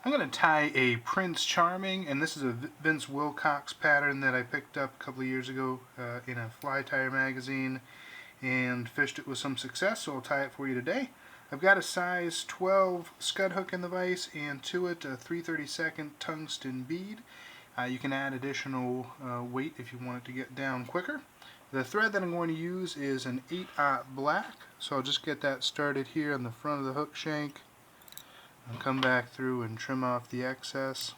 I'm going to tie a Prince Charming, and this is a Vince Wilcox pattern that I picked up a couple of years ago in a fly tire magazine and fished it with some success, so I'll tie it for you today. I've got a size 12 scud hook in the vise, and to it a 3/32 tungsten bead. You can add additional weight if you want it to get down quicker. The thread that I'm going to use is an 8/0 black, so I'll just get that started here on the front of the hook shank. I'll come back through and trim off the excess.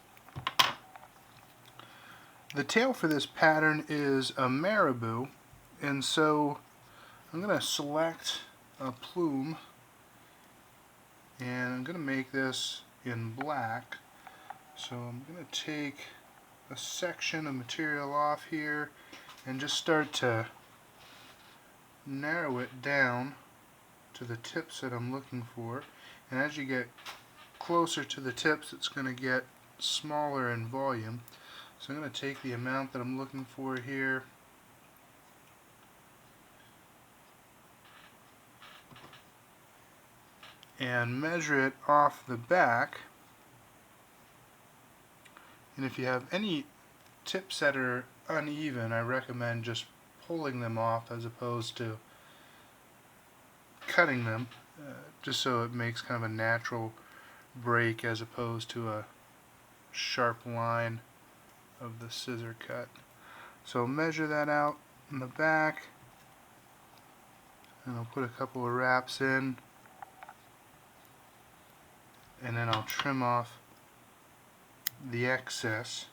The tail for this pattern is a marabou, and so I'm going to select a plume, and I'm going to make this in black. So I'm going to take a section of material off here and just start to narrow it down to the tips that I'm looking for. And as you get closer to the tips, it's going to get smaller in volume. So I'm going to take the amount that I'm looking for here and measure it off the back. And if you have any tips that are uneven, I recommend just pulling them off as opposed to cutting them, just so it makes kind of a natural break as opposed to a sharp line of the scissor cut. So measure that out in the back, and I'll put a couple of wraps in, and then I'll trim off the excess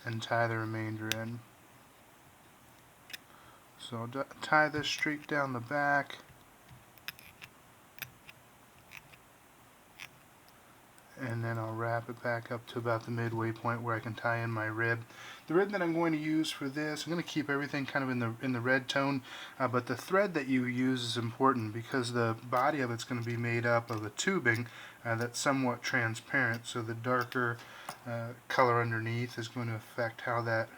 and tie the remainder in. So I'll tie this straight down the back, and then I'll wrap it back up to about the midway point where I can tie in my rib. The rib that I'm going to use for this, I'm going to keep everything kind of in the red tone, but the thread that you use is important because the body of it's going to be made up of a tubing that's somewhat transparent, so the darker color underneath is going to affect how that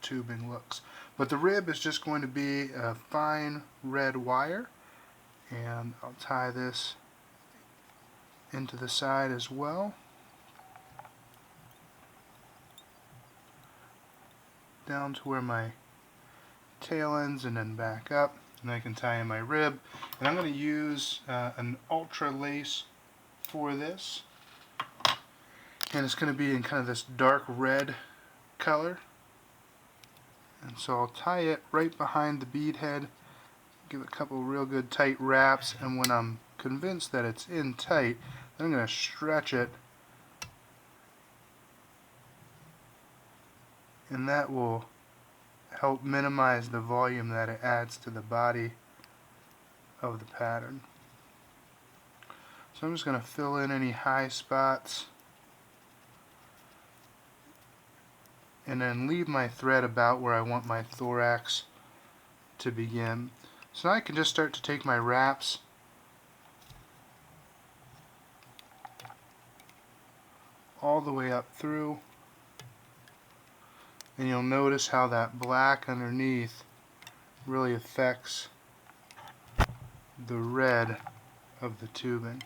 tubing looks. But the rib is just going to be a fine red wire, and I'll tie this into the side as well. Down to where my tail ends, and then back up, and I can tie in my rib. And I'm going to use an ultra lace for this, and it's going to be in kind of this dark red color. And so I'll tie it right behind the bead head, give it a couple real good tight wraps, and when I'm convinced that it's in tight, then I'm going to stretch it, and that will help minimize the volume that it adds to the body of the pattern. So I'm just going to fill in any high spots and then leave my thread about where I want my thorax to begin. So now I can just start to take my wraps all the way up through, and you'll notice how that black underneath really affects the red of the tubing.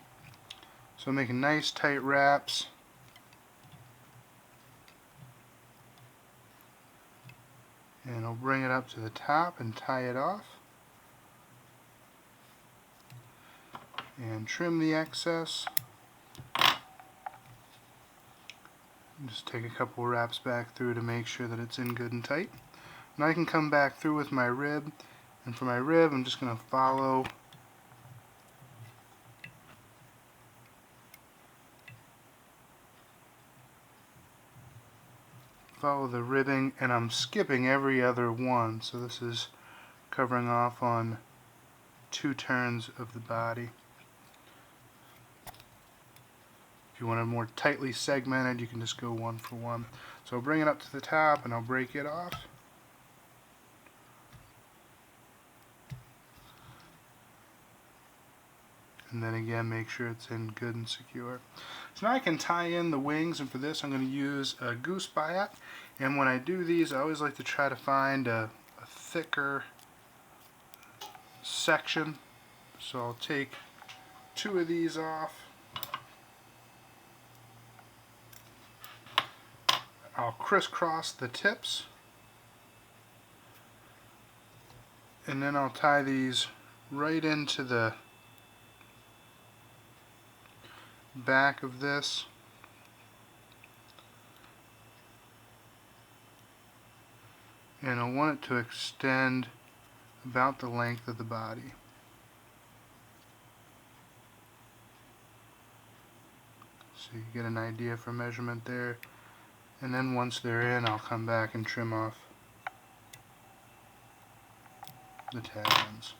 So I'm making nice tight wraps, and I'll bring it up to the top and tie it off and trim the excess. Just take a couple wraps back through to make sure that it's in good and tight. Now I can come back through with my rib, and for my rib I'm just going to follow the ribbing, and I'm skipping every other one, so this is covering off on 2 turns of the body. If you want it more tightly segmented, you can just go 1 for 1. So I'll bring it up to the top and I'll break it off. And then again, make sure it's in good and secure. So now I can tie in the wings, and for this I'm going to use a goose biot. And when I do these, I always like to try to find a thicker section. So I'll take 2 of these off. I'll crisscross the tips, and then I'll tie these right into the back of this. And I want it to extend about the length of the body. So you get an idea for measurement there. And then once they're in, I'll come back and trim off the tag ends.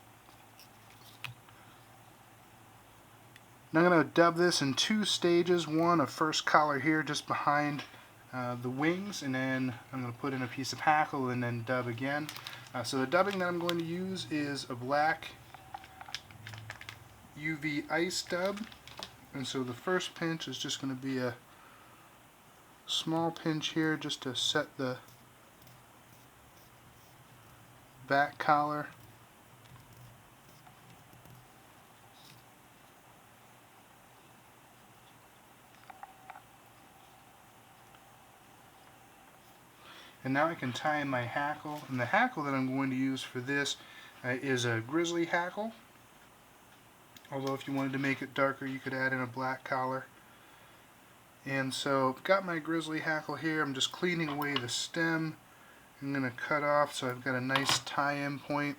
Now I'm going to dub this in 2 stages. One, a first collar here just behind the wings, and then I'm going to put in a piece of hackle and then dub again. So the dubbing that I'm going to use is a black UV ice dub. And so the first pinch is just going to be a small pinch here just to set the back collar. And now I can tie in my hackle, and the hackle that I'm going to use for this is a grizzly hackle. Although if you wanted to make it darker, you could add in a black collar. And so I've got my grizzly hackle here. I'm just cleaning away the stem. I'm going to cut off so I've got a nice tie-in point.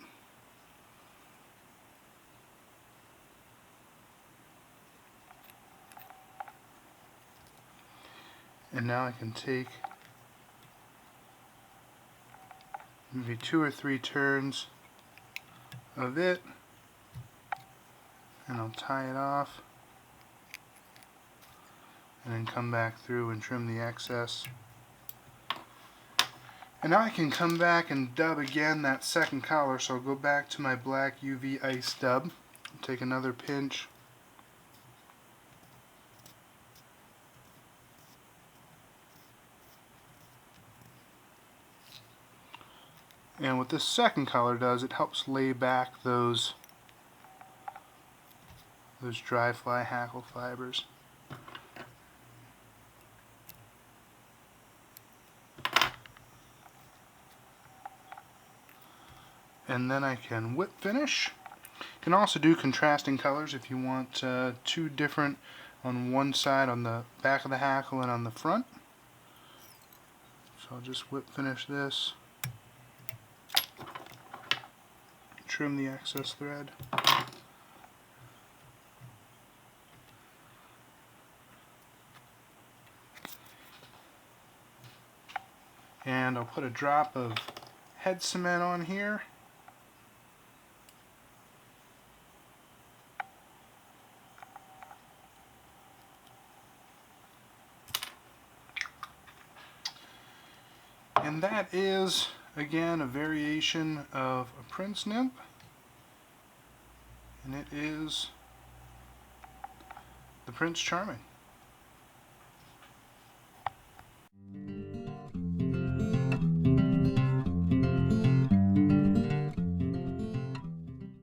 And now I can take maybe 2 or 3 turns of it, and I'll tie it off, and then come back through and trim the excess. And now I can come back and dub again that second collar, so I'll go back to my black UV ice dub, take another pinch, and what this second collar does, it helps lay back those dry fly hackle fibers. And then I can whip finish. You can also do contrasting colors if you want 2 different on one side, on the back of the hackle and on the front. So I'll just whip finish this. Trim the excess thread. And I'll put a drop of head cement on here. And that is, again, a variation of a Prince Nymph. And it is the Prince Charming.